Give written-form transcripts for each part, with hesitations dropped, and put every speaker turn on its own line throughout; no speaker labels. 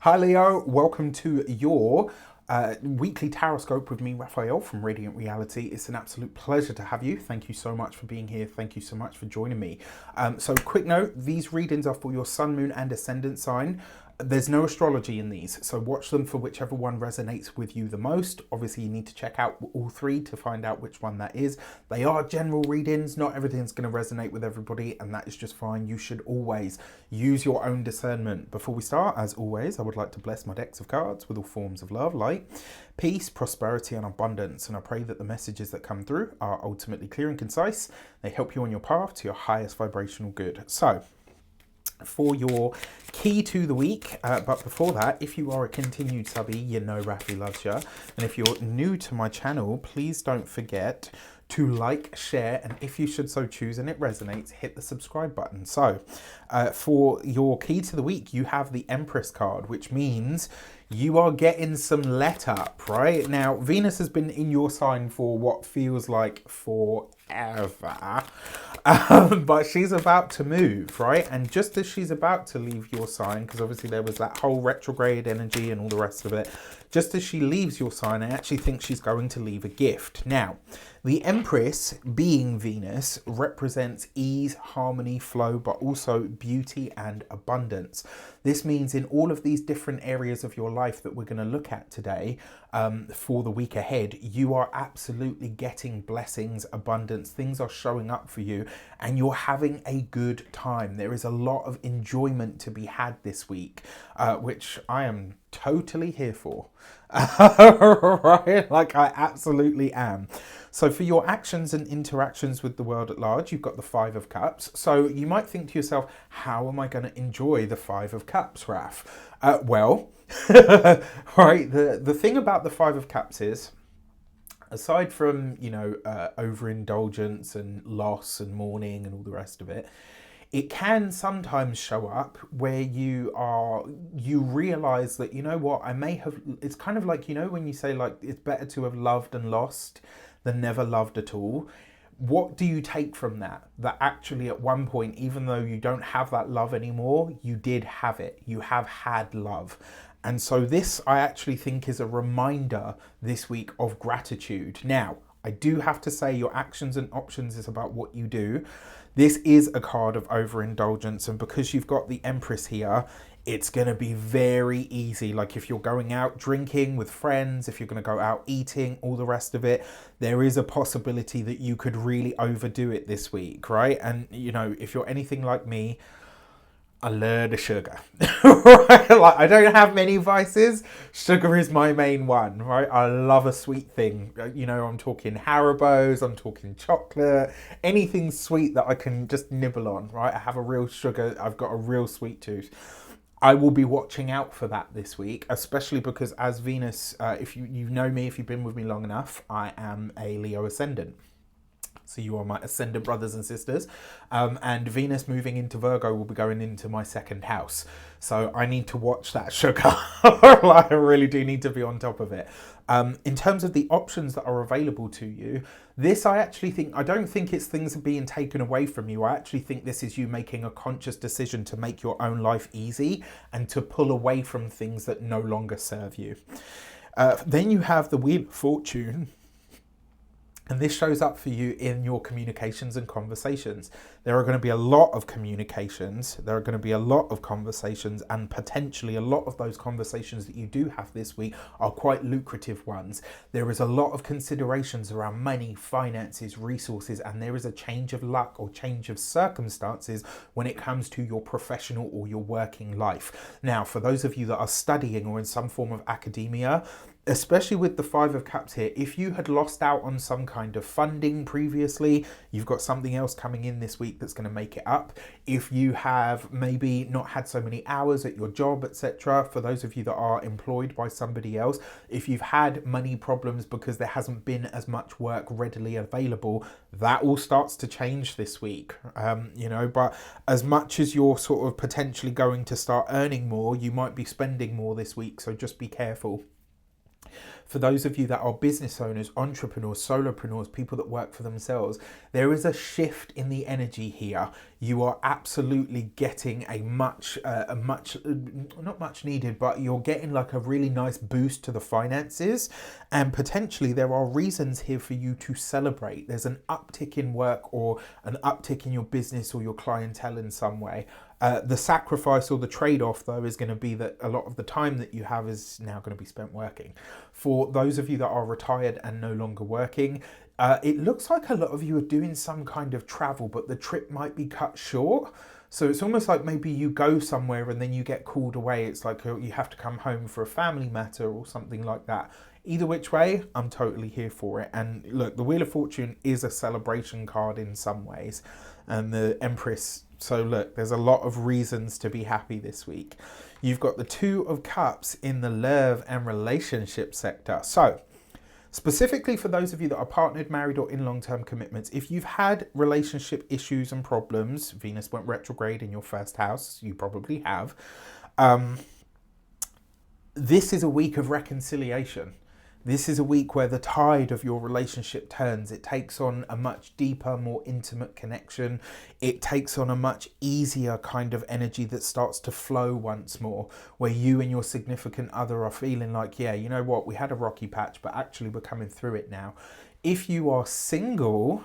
Hi Leo, welcome to your weekly Taroscope with me, Raphael from Radiant Reality. It's an absolute pleasure to have you. Thank you so much for being here. Thank you so much for joining me. So quick note, these readings are for your sun, moon and ascendant sign. There's no astrology in these, so watch them for whichever one resonates with you the most. Obviously, you need to check out all three to find out which one that is. They are general readings. Not everything's going to resonate with everybody, and that is just fine. You should always use your own discernment. Before we start, as always, I would like to bless my decks of cards with all forms of love, light, peace, prosperity, and abundance. And I pray that the messages that come through are ultimately clear and concise. They help you on your path to your highest vibrational good. So, for your key to the week, but before that, if you are a continued subby, you know Rafi loves you, and if you're new to my channel, please don't forget to like, share, and if you should so choose and it resonates, hit the subscribe button. So for your key to the week, you have the Empress card, which means you are getting some let up. Right now, Venus has been in your sign for what feels like forever. But she's about to move, right? And just as she's about to leave your sign, because obviously there was that whole retrograde energy and all the rest of it, just as she leaves your sign, I actually think she's going to leave a gift. Now, the Empress, being Venus, represents ease, harmony, flow, but also beauty and abundance. This means in all of these different areas of your life that we're going to look at today, for the week ahead, you are absolutely getting blessings, abundance. Things are showing up for you and you're having a good time. There is a lot of enjoyment to be had this week, which I am totally here for. Right? Like I absolutely am. So for your actions and interactions with the world at large, you've got the Five of Cups. So you might think to yourself, how am I going to enjoy the Five of Cups, Raf? Well, right, the thing about the Five of Cups is, aside from, overindulgence and loss and mourning and all the rest of it, it can sometimes show up where you realize that, you know what, I may have, it's kind of like, when you say like, it's better to have loved and lost than never loved at all. What do you take from that? That actually at one point, even though you don't have that love anymore, you did have it. You have had love. And so this, I actually think, is a reminder this week of gratitude. Now, I do have to say your actions and options is about what you do. This is a card of overindulgence, and because you've got the Empress here, it's going to be very easy. Like if you're going out drinking with friends, if you're going to go out eating, all the rest of it, there is a possibility that you could really overdo it this week, right? And, if you're anything like me, I love the sugar. Right? Like I don't have many vices. Sugar is my main one, right? I love a sweet thing. I'm talking Haribos, I'm talking chocolate, anything sweet that I can just nibble on, right? I have a real sugar, I've got a real sweet tooth. I will be watching out for that this week, especially because as Venus, if you know me, if you've been with me long enough, I am a Leo ascendant. So you are my ascendant brothers and sisters. And Venus moving into Virgo will be going into my second house. So I need to watch that sugar. Like, I really do need to be on top of it. In terms of the options that are available to you, this I don't think it's things being taken away from you. I actually think this is you making a conscious decision to make your own life easy and to pull away from things that no longer serve you. Then you have the Wheel of Fortune. And this shows up for you in your communications and conversations. There are going to be a lot of communications. There are going to be a lot of conversations, and potentially a lot of those conversations that you do have this week are quite lucrative ones. There is a lot of considerations around money, finances, resources, and there is a change of luck or change of circumstances when it comes to your professional or your working life. Now, for those of you that are studying or in some form of academia, especially with the Five of Cups here, if you had lost out on some kind of funding previously, you've got something else coming in this week that's going to make it up. If you have maybe not had so many hours at your job, etc., for those of you that are employed by somebody else, if you've had money problems because there hasn't been as much work readily available, that all starts to change this week. But as much as you're sort of potentially going to start earning more, you might be spending more this week, so just be careful. For those of you that are business owners, entrepreneurs, solopreneurs, people that work for themselves, there is a shift in the energy here. You are absolutely getting not much needed, but you're getting like a really nice boost to the finances. And potentially there are reasons here for you to celebrate. There's an uptick in work or an uptick in your business or your clientele in some way. The sacrifice or the trade-off, though, is going to be that a lot of the time that you have is now going to be spent working. For those of you that are retired and no longer working, it looks like a lot of you are doing some kind of travel, but the trip might be cut short. So it's almost like maybe you go somewhere and then you get called away. It's like you have to come home for a family matter or something like that. Either which way, I'm totally here for it. And look, the Wheel of Fortune is a celebration card in some ways. And the Empress, so look, there's a lot of reasons to be happy this week. You've got the Two of Cups in the love and relationship sector. So specifically for those of you that are partnered, married, or in long-term commitments, if you've had relationship issues and problems, Venus went retrograde in your first house, you probably have, this is a week of reconciliation. This is a week where the tide of your relationship turns. It takes on a much deeper, more intimate connection. It takes on a much easier kind of energy that starts to flow once more, where you and your significant other are feeling like, yeah, you know what, we had a rocky patch, but actually we're coming through it now. If you are single,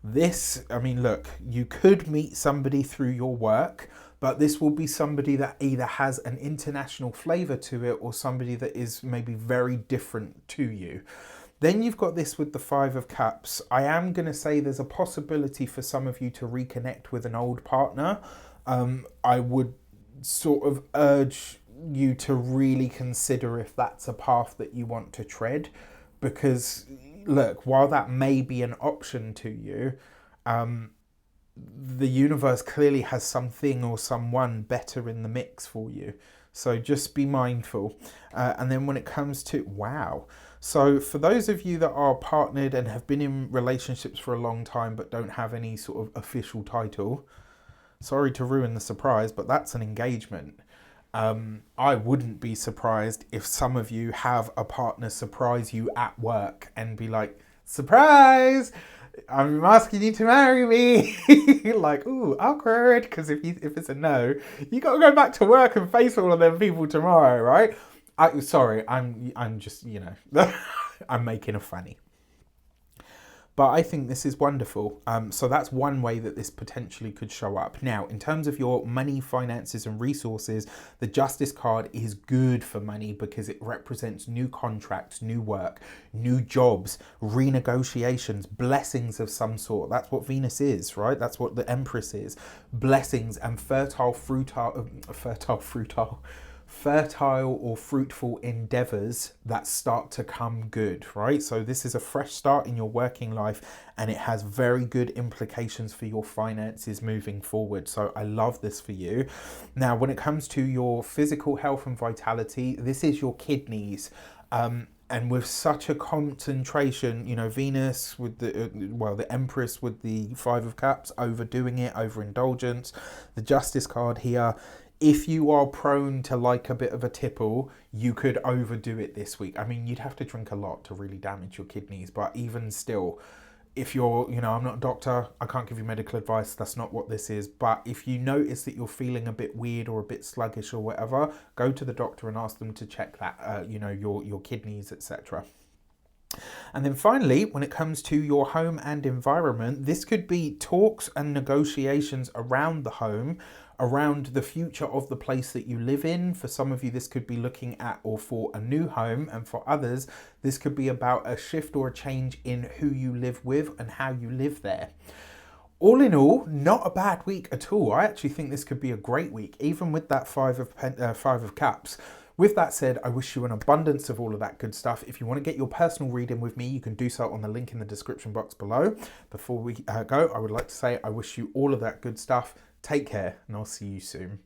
look, you could meet somebody through your work, but this will be somebody that either has an international flavor to it or somebody that is maybe very different to you. Then you've got this with the Five of Cups. I am going to say there's a possibility for some of you to reconnect with an old partner. I would sort of urge you to really consider if that's a path that you want to tread, because look, while that may be an option to you, the universe clearly has something or someone better in the mix for you. So just be mindful. And then when it comes to, wow. So for those of you that are partnered and have been in relationships for a long time but don't have any sort of official title, sorry to ruin the surprise, but that's an engagement. I wouldn't be surprised if some of you have a partner surprise you at work and be like, surprise! I'm asking you to marry me. Like, ooh, awkward. Because if it's a no, you got to go back to work and face all of them people tomorrow, right? I'm just, I'm making a funny. But I think this is wonderful. So that's one way that this potentially could show up. Now, in terms of your money, finances, and resources, the Justice card is good for money because it represents new contracts, new work, new jobs, renegotiations, blessings of some sort. That's what Venus is, right? That's what the Empress is. Blessings and fertile or fruitful endeavors that start to come good, right? So this is a fresh start in your working life and it has very good implications for your finances moving forward. So I love this for you. Now, when it comes to your physical health and vitality, this is your kidneys. And with such a concentration, Venus with the Empress with the Five of Cups, overdoing it, overindulgence, the Justice card here. If you are prone to like a bit of a tipple, you could overdo it this week. I mean, you'd have to drink a lot to really damage your kidneys, but even still, if you're, I'm not a doctor, I can't give you medical advice, that's not what this is, but if you notice that you're feeling a bit weird or a bit sluggish or whatever, go to the doctor and ask them to check that, your kidneys, etc. And then finally, when it comes to your home and environment, this could be talks and negotiations around the home, around the future of the place that you live in. For some of you, this could be looking at or for a new home. And for others, this could be about a shift or a change in who you live with and how you live there. All in all, not a bad week at all. I actually think this could be a great week, even with that Five of Cups. With that said, I wish you an abundance of all of that good stuff. If you want to get your personal reading with me, you can do so on the link in the description box below. Before we go, I would like to say I wish you all of that good stuff. Take care, and I'll see you soon.